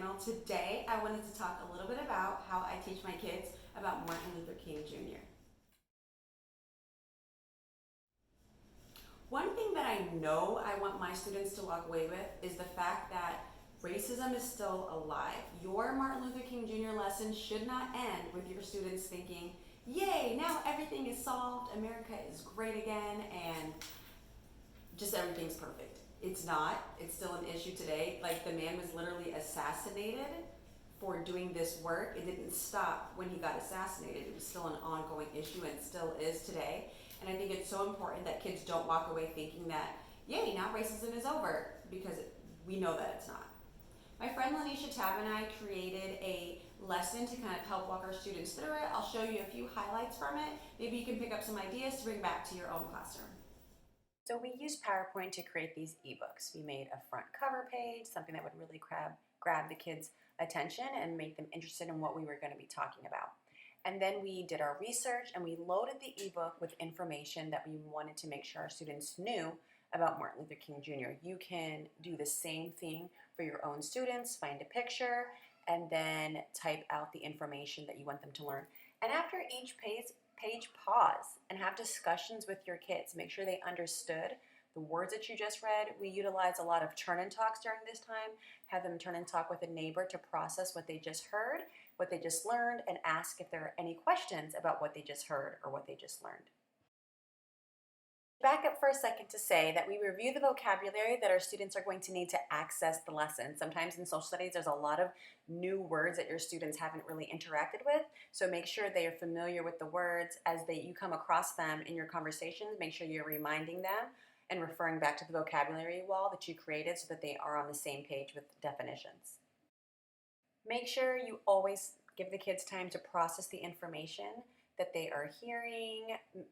channel. Today I wanted to talk a little bit about how I teach my kids about Martin Luther King Jr. One thing that I know I want my students to walk away with is the fact that racism is still alive. Your Martin Luther King Jr. lesson should not end with your students thinking, yay, now everything is solved, America is great again, and just everything's perfect. It's not. It's still an issue today. Like, the man was literally assassinated for doing this work. It didn't stop when he got assassinated. It was still an ongoing issue and still is today. And I think it's so important that kids don't walk away thinking that, yay, now racism is over, because we know that it's not. My friend Lanisha Tab and I created a lesson to kind of help walk our students through it. I'll show you a few highlights from it. Maybe you can pick up some ideas to bring back to your own classroom. So we used PowerPoint to create these ebooks. We made a front cover page, something that would really grab the kids' attention and make them interested in what we were going to be talking about. And then we did our research and we loaded the ebook with information that we wanted to make sure our students knew about Martin Luther King Jr. You can do the same thing for your own students, find a picture, and then type out the information that you want them to learn. And after each page, pause and have discussions with your kids. Make sure they understood the words that you just read. We utilize a lot of turn and talks during this time. Have them turn and talk with a neighbor to process what they just heard, what they just learned, and ask if there are any questions about what they just heard or what they just learned. Back up for a second to say that we review the vocabulary that our students are going to need to access the lesson. Sometimes in social studies there's a lot of new words that your students haven't really interacted with, so make sure they are familiar with the words as you come across them in your conversations. Make sure you're reminding them and referring back to the vocabulary wall that you created so that they are on the same page with definitions. Make sure you always give the kids time to process the information that they are hearing,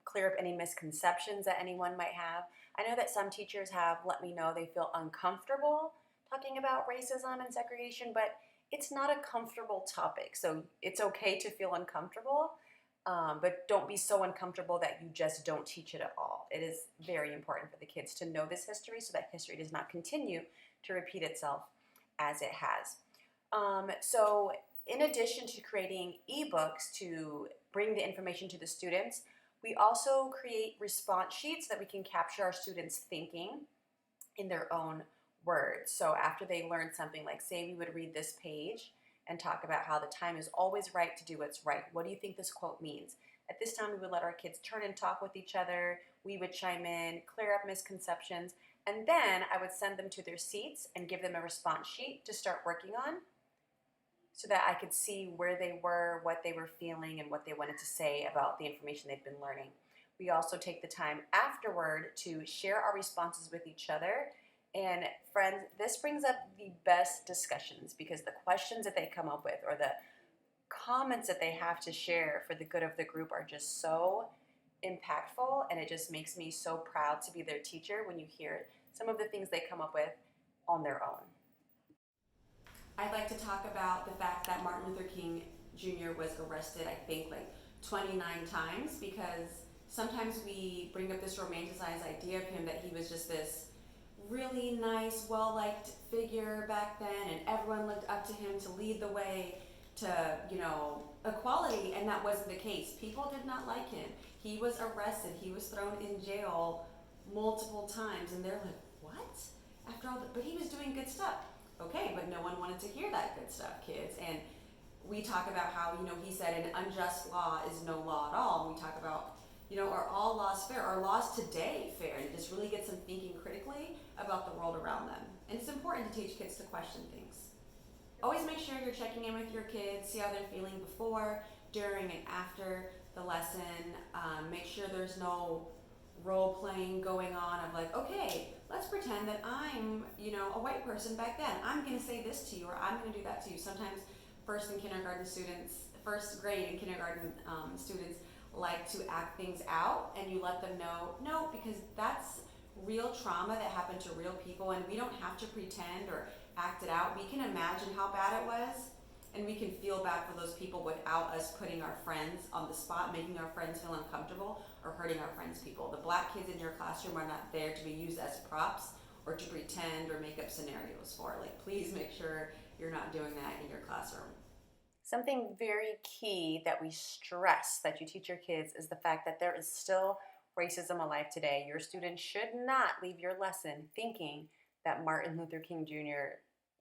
clear up any misconceptions that anyone might have. I know that some teachers have let me know they feel uncomfortable talking about racism and segregation, but it's not a comfortable topic. So it's okay to feel uncomfortable, but don't be so uncomfortable that you just don't teach it at all. It is very important for the kids to know this history so that history does not continue to repeat itself as it has. So in addition to creating ebooks to bring the information to the students, we also create response sheets that we can capture our students' thinking in their own words. So after they learn something, like say we would read this page and talk about how the time is always right to do what's right. What do you think this quote means? At this time, we would let our kids turn and talk with each other. We would chime in, clear up misconceptions, and then I would send them to their seats and give them a response sheet to start working on, so that I could see where they were, what they were feeling, and what they wanted to say about the information they've been learning. We also take the time afterward to share our responses with each other. And friends, this brings up the best discussions, because the questions that they come up with or the comments that they have to share for the good of the group are just so impactful, and it just makes me so proud to be their teacher when you hear some of the things they come up with on their own. I'd like to talk about the fact that Martin Luther King Jr. was arrested, I think, like 29 times, because sometimes we bring up this romanticized idea of him that he was just this really nice, well-liked figure back then, and everyone looked up to him to lead the way to, equality, and that wasn't the case. People did not like him. He was arrested. He was thrown in jail multiple times, and they're like, what? After all, but he was doing good stuff. Okay, but no one wanted to hear that good stuff, kids. And we talk about how, he said an unjust law is no law at all. And we talk about, are all laws fair? Are laws today fair? And just really get them thinking critically about the world around them. And it's important to teach kids to question things. Always make sure you're checking in with your kids, see how they're feeling before, during, and after the lesson. Make sure there's no role playing going on of like, okay, let's pretend that I'm, a white person back then. I'm going to say this to you, or I'm going to do that to you. Sometimes first grade and kindergarten students like to act things out, and you let them know, no, because that's real trauma that happened to real people, and we don't have to pretend or act it out. We can imagine how bad it was, and we can feel bad for those people without us putting our friends on the spot, making our friends feel uncomfortable, or hurting our friends' people. The black kids in your classroom are not there to be used as props or to pretend or make up scenarios for. Like, please make sure you're not doing that in your classroom. Something very key that we stress that you teach your kids is the fact that there is still racism alive today. Your students should not leave your lesson thinking that Martin Luther King Jr.,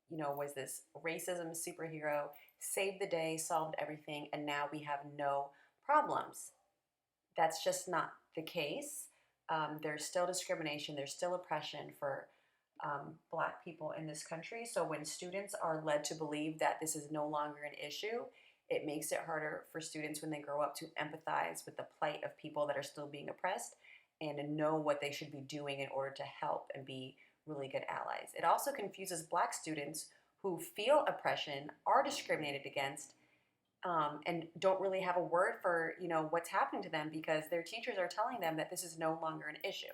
was this racism superhero, saved the day, solved everything, and now we have no problems. That's just not the case. There's still discrimination, there's still oppression for Black people in this country. So when students are led to believe that this is no longer an issue, it makes it harder for students when they grow up to empathize with the plight of people that are still being oppressed and to know what they should be doing in order to help and be really good allies. It also confuses Black students who feel oppression, are discriminated against, and don't really have a word for what's happening to them because their teachers are telling them that this is no longer an issue.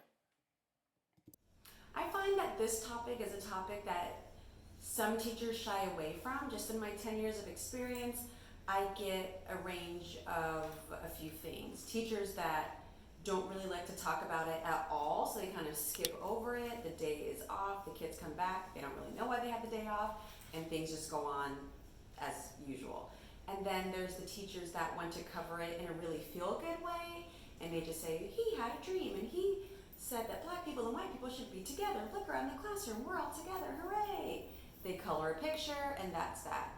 I find that this topic is a topic that some teachers shy away from. Just in my 10 years of experience, I get a range of a few things. Teachers that don't really like to talk about it at all, so they kind of skip over it. The day is off, the kids come back, they don't really know why they had the day off, and things just go on as usual. And then there's the teachers that want to cover it in a really feel-good way, and they just say, he had a dream, and he said that Black people and white people should be together. Look around the classroom, we're all together, hooray! They color a picture, and that's that.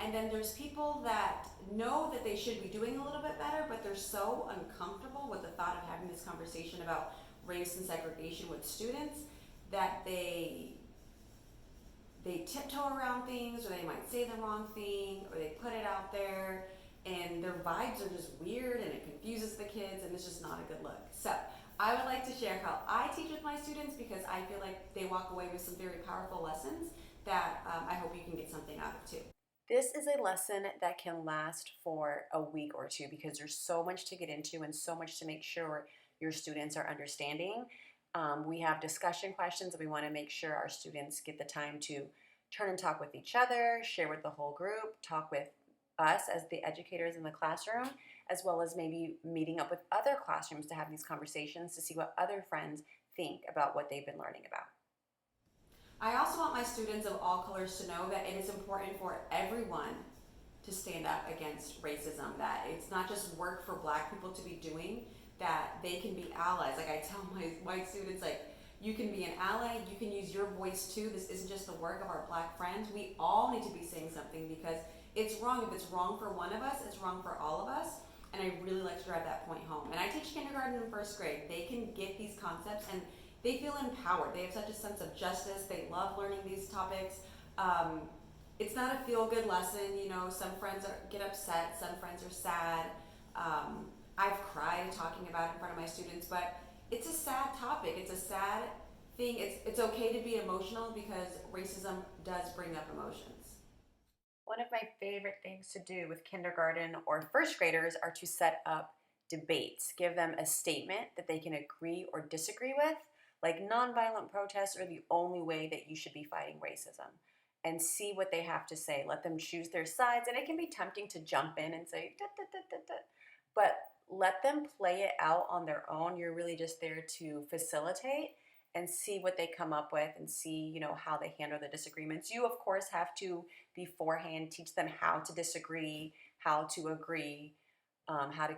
And then there's people that know that they should be doing a little bit better, but they're so uncomfortable with the thought of having this conversation about race and segregation with students that they tiptoe around things, or they might say the wrong thing, or they put it out there, and their vibes are just weird, and it confuses the kids, and it's just not a good look. So I would like to share how I teach with my students because I feel like they walk away with some very powerful lessons that I hope you can get something out of too. This is a lesson that can last for a week or two because there's so much to get into and so much to make sure your students are understanding. We have discussion questions that we want to make sure our students get the time to turn and talk with each other, share with the whole group, talk with us as the educators in the classroom, as well as maybe meeting up with other classrooms to have these conversations to see what other friends think about what they've been learning about. I also want my students of all colors to know that it is important for everyone to stand up against racism, that it's not just work for Black people to be doing, that they can be allies. Like I tell my white students, like, you can be an ally, you can use your voice too. This isn't just the work of our Black friends. We all need to be saying something because it's wrong. If it's wrong for one of us, it's wrong for all of us. And I really like to drive that point home. And I teach kindergarten and first grade. They can get these concepts and they feel empowered. They have such a sense of justice. They love learning these topics. It's not a feel-good lesson. Some friends get upset. Some friends are sad. I've cried talking about it in front of my students, but it's a sad topic. It's a sad thing. It's okay to be emotional because racism does bring up emotions. One of my favorite things to do with kindergarten or first graders are to set up debates. Give them a statement that they can agree or disagree with, like nonviolent protests are the only way that you should be fighting racism, and see what they have to say. Let them choose their sides, and it can be tempting to jump in and say, da, da, da, da, da. But let them play it out on their own. You're really just there to facilitate and see what they come up with and see, how they handle the disagreements. You, of course, have to beforehand teach them how to disagree, how to agree, how to,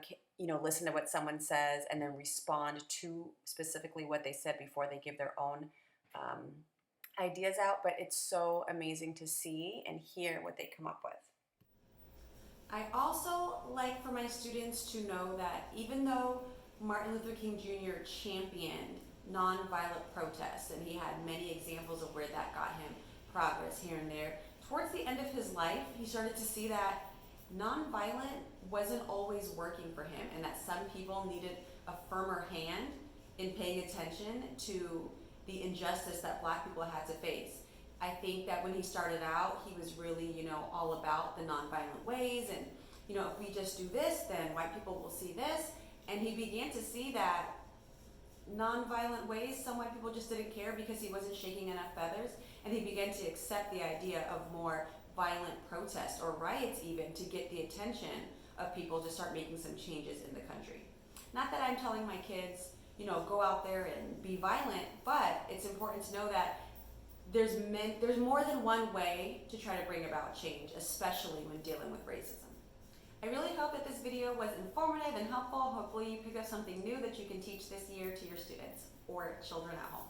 listen to what someone says and then respond to specifically what they said before they give their own ideas out. But it's so amazing to see and hear what they come up with. I also like for my students to know that even though Martin Luther King Jr. championed nonviolent protests, and he had many examples of where that got him progress here and there, towards the end of his life, he started to see that nonviolent wasn't always working for him, and that some people needed a firmer hand in paying attention to the injustice that Black people had to face. I think that when he started out, he was really, all about the nonviolent ways, and, if we just do this, then white people will see this. And he began to see that nonviolent ways, some white people just didn't care because he wasn't shaking enough feathers, and he began to accept the idea of more violent protest or riots even to get the attention of people to start making some changes in the country. Not that I'm telling my kids, go out there and be violent, but it's important to know that there's more than one way to try to bring about change, especially when dealing with racism. I really hope that this video was informative and helpful. Hopefully you pick up something new that you can teach this year to your students or children at home.